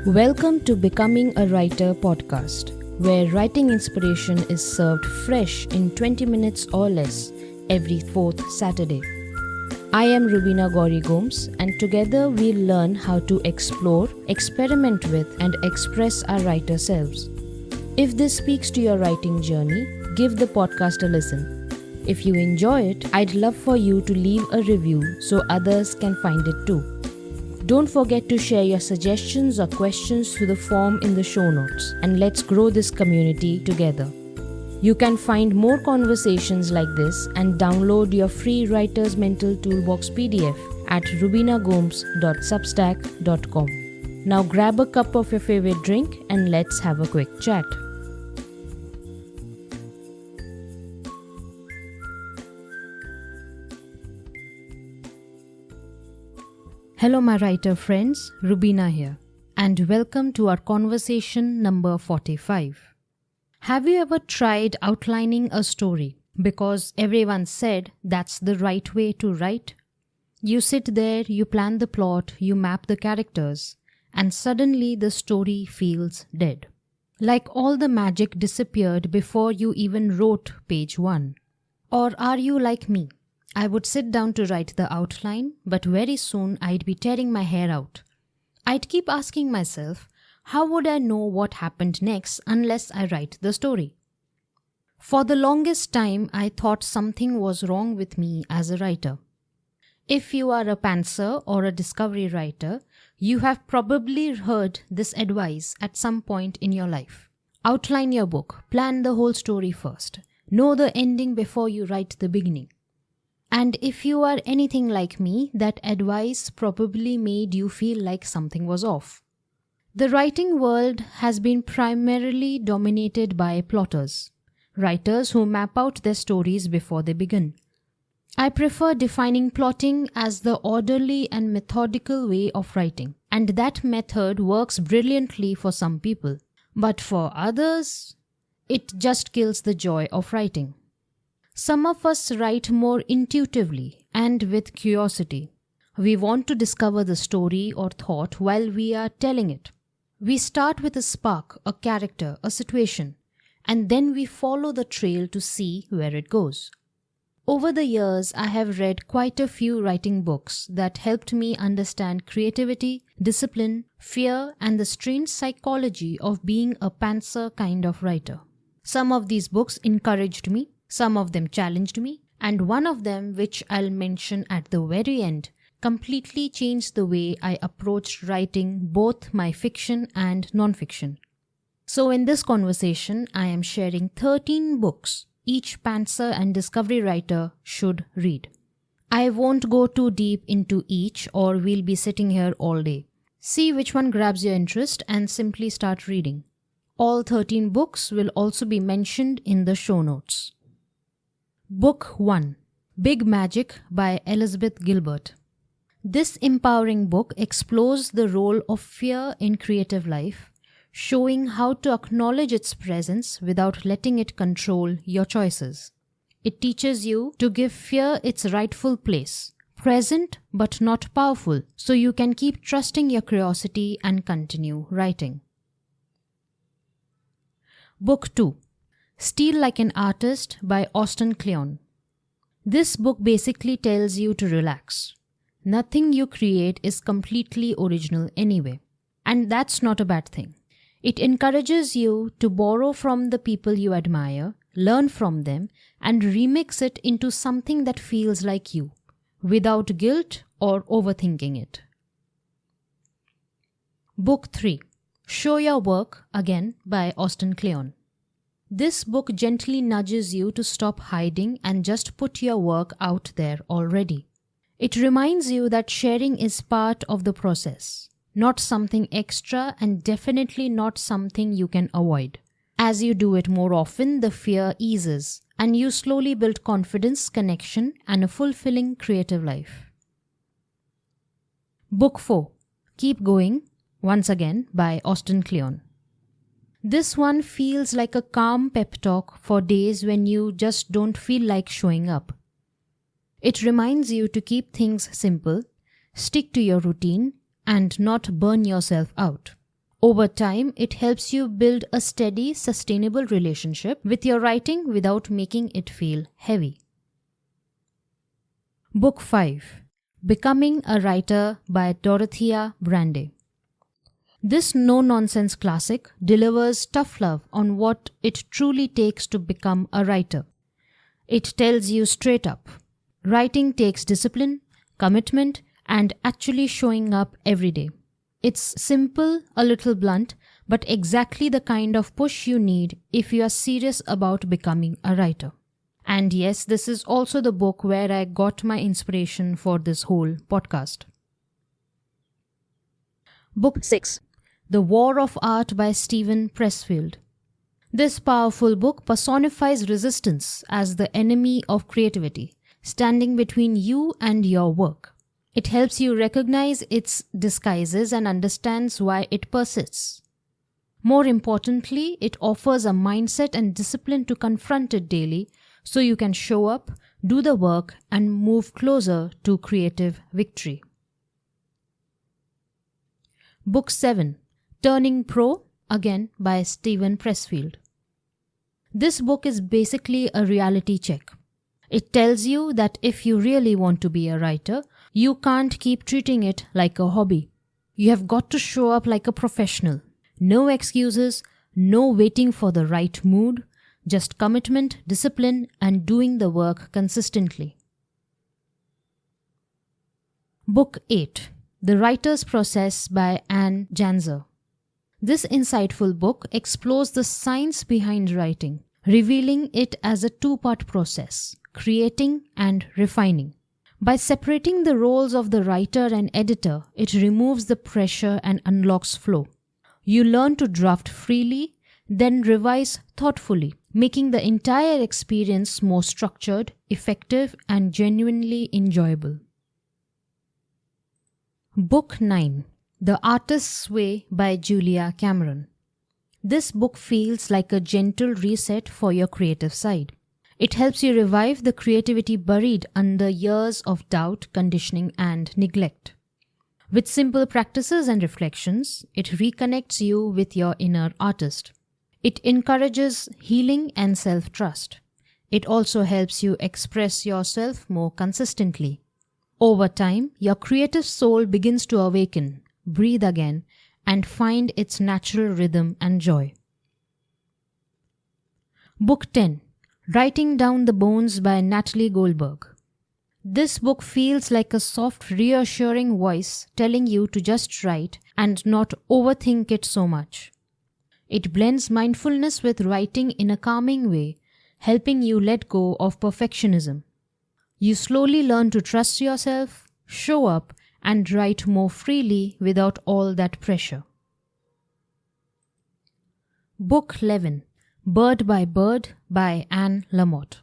Welcome to Becoming a Writer podcast, where writing inspiration is served fresh in 20 minutes or less every fourth Saturday. I am Rubina Gauri Gomes, and together we'll learn how to explore, experiment with, and express our writer selves. If this speaks to your writing journey, give the podcast a listen. If you enjoy it, I'd love for you to leave a review so others can find it too. Don't forget to share your suggestions or questions through the form in the show notes, and let's grow this community together. You can find more conversations like this and download your free Writer's Mental Toolbox PDF at rubinagomes.substack.com. Now grab a cup of your favorite drink and let's have a quick chat. Hello my writer friends, Rubina here, and welcome to our conversation number 45. Have you ever tried outlining a story because everyone said that's the right way to write? You sit there, you plan the plot, you map the characters, and suddenly the story feels dead. Like all the magic disappeared before you even wrote page 1. Or are you like me? I would sit down to write the outline, but very soon I'd be tearing my hair out. I'd keep asking myself, how would I know what happened next unless I write the story? For the longest time, I thought something was wrong with me as a writer. If you are a pantser or a discovery writer, you have probably heard this advice at some point in your life. Outline your book, plan the whole story first, know the ending before you write the beginning. And if you are anything like me, that advice probably made you feel like something was off. The writing world has been primarily dominated by plotters, writers who map out their stories before they begin. I prefer defining plotting as the orderly and methodical way of writing, and that method works brilliantly for some people. But for others, it just kills the joy of writing. Some of us write more intuitively and with curiosity. We want to discover the story or thought while we are telling it. We start with a spark, a character, a situation, and then we follow the trail to see where it goes. Over the years, I have read quite a few writing books that helped me understand creativity, discipline, fear, and the strange psychology of being a pantser kind of writer. Some of these books encouraged me. Some of them challenged me, and one of them, which I'll mention at the very end, completely changed the way I approached writing both my fiction and non-fiction. So in this conversation, I am sharing 13 books each pantser and discovery writer should read. I won't go too deep into each or we'll be sitting here all day. See which one grabs your interest and simply start reading. All 13 books will also be mentioned in the show notes. Book 1, Big Magic by Elizabeth Gilbert. This empowering book explores the role of fear in creative life, showing how to acknowledge its presence without letting it control your choices. It teaches you to give fear its rightful place, present but not powerful, so you can keep trusting your curiosity and continue writing. Book 2, Steal Like an Artist by Austin Kleon. This book basically tells you to relax. Nothing you create is completely original anyway, and that's not a bad thing. It encourages you to borrow from the people you admire, learn from them, and remix it into something that feels like you, without guilt or overthinking it. Book 3, Show Your Work, again by Austin Kleon. This book gently nudges you to stop hiding and just put your work out there already. It reminds you that sharing is part of the process, not something extra and definitely not something you can avoid. As you do it more often, the fear eases and you slowly build confidence, connection, and a fulfilling creative life. Book 4, Keep Going, once again by Austin Kleon. This one feels like a calm pep talk for days when you just don't feel like showing up. It reminds you to keep things simple, stick to your routine, and not burn yourself out. Over time, it helps you build a steady, sustainable relationship with your writing without making it feel heavy. Book 5. Becoming a Writer by Dorothea Brande. This no-nonsense classic delivers tough love on what it truly takes to become a writer. It tells you straight up, writing takes discipline, commitment, and actually showing up every day. It's simple, a little blunt, but exactly the kind of push you need if you are serious about becoming a writer. And yes, this is also the book where I got my inspiration for this whole podcast. Book 6. The War of Art by Steven Pressfield. This powerful book personifies resistance as the enemy of creativity, standing between you and your work. It helps you recognize its disguises and understands why it persists. More importantly, it offers a mindset and discipline to confront it daily so you can show up, do the work, and move closer to creative victory. Book 7. Turning Pro, again by Steven Pressfield. This book is basically a reality check. It tells you that if you really want to be a writer, you can't keep treating it like a hobby. You have got to show up like a professional. No excuses, no waiting for the right mood, just commitment, discipline, and doing the work consistently. Book 8. The Writer's Process by Anne Janzer. This insightful book explores the science behind writing, revealing it as a two-part process, creating and refining. By separating the roles of the writer and editor, it removes the pressure and unlocks flow. You learn to draft freely, then revise thoughtfully, making the entire experience more structured, effective, and genuinely enjoyable. Book 9. The Artist's Way by Julia Cameron. This book feels like a gentle reset for your creative side. It helps you revive the creativity buried under years of doubt, conditioning, and neglect. With simple practices and reflections, it reconnects you with your inner artist. It encourages healing and self-trust. It also helps you express yourself more consistently. Over time, your creative soul begins to awaken, breathe again, and find its natural rhythm and joy. Book 10. Writing Down the Bones by Natalie Goldberg. This book feels like a soft, reassuring voice telling you to just write and not overthink it so much. It blends mindfulness with writing in a calming way, helping you let go of perfectionism. You slowly learn to trust yourself, show up, and write more freely without all that pressure. Book 11. Bird by Bird by Anne Lamott.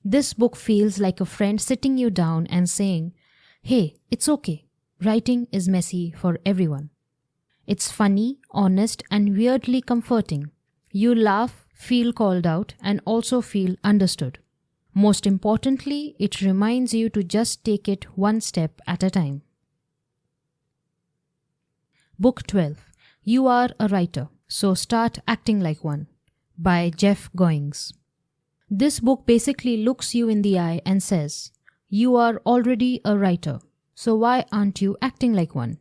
This book feels like a friend sitting you down and saying, "Hey, it's okay. Writing is messy for everyone." It's funny, honest, and weirdly comforting. You laugh, feel called out, and also feel understood. Most importantly, it reminds you to just take it one step at a time. Book 12. You Are a Writer, So Start Acting Like One by Jeff Goings. This book basically looks you in the eye and says, you are already a writer, so why aren't you acting like one?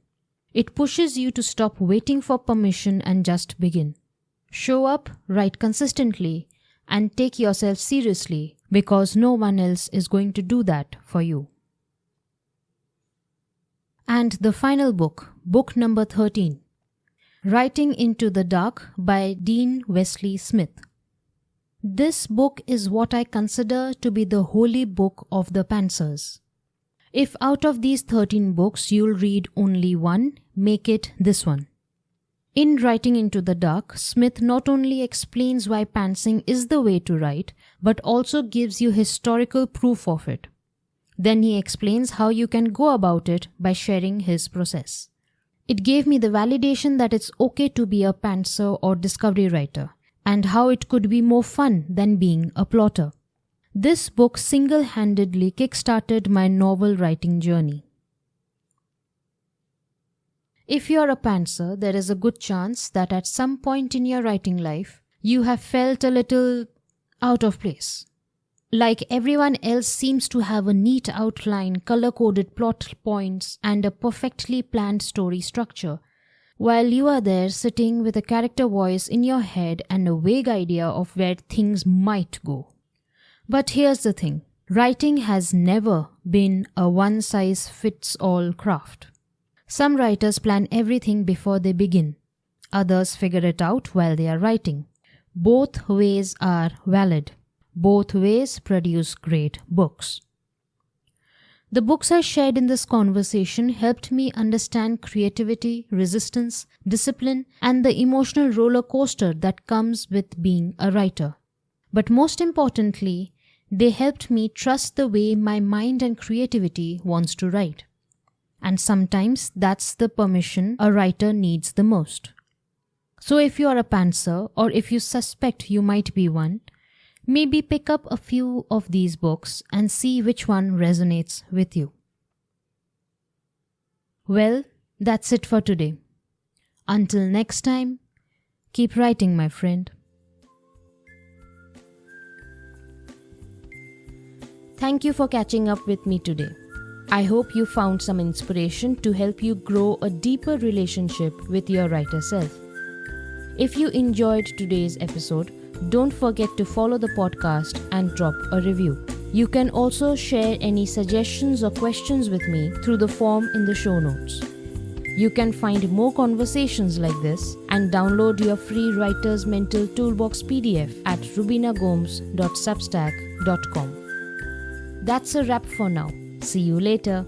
It pushes you to stop waiting for permission and just begin. Show up, write consistently, and take yourself seriously because no one else is going to do that for you. And the final book, book number 13. Writing into the Dark by Dean Wesley Smith. This book is what I consider to be the holy book of the pantsers. If out of these 13 books you'll read only one, make it this one. In Writing into the Dark, Smith not only explains why pantsing is the way to write, but also gives you historical proof of it. Then he explains how you can go about it by sharing his process. It gave me the validation that it's okay to be a pantser or discovery writer, and how it could be more fun than being a plotter. This book single-handedly kickstarted my novel writing journey. If you are a pantser, there is a good chance that at some point in your writing life, you have felt a little out of place. Like everyone else seems to have a neat outline, color-coded plot points, and a perfectly planned story structure, while you are there sitting with a character voice in your head and a vague idea of where things might go. But here's the thing. Writing has never been a one-size-fits-all craft. Some writers plan everything before they begin. Others figure it out while they are writing. Both ways are valid. Both ways produce great books. The books I shared in this conversation helped me understand creativity, resistance, discipline, and the emotional roller coaster that comes with being a writer. But most importantly, they helped me trust the way my mind and creativity wants to write. And sometimes that's the permission a writer needs the most. So if you are a pantser, or if you suspect you might be one, maybe pick up a few of these books and see which one resonates with you. Well, that's it for today. Until next time, keep writing, my friend. Thank you for catching up with me today. I hope you found some inspiration to help you grow a deeper relationship with your writer self. If you enjoyed today's episode, don't forget to follow the podcast and drop a review. You can also share any suggestions or questions with me through the form in the show notes. You can find more conversations like this and download your free Writer's Mental Toolbox PDF at rubinagomes.substack.com. That's a wrap for now. See you later.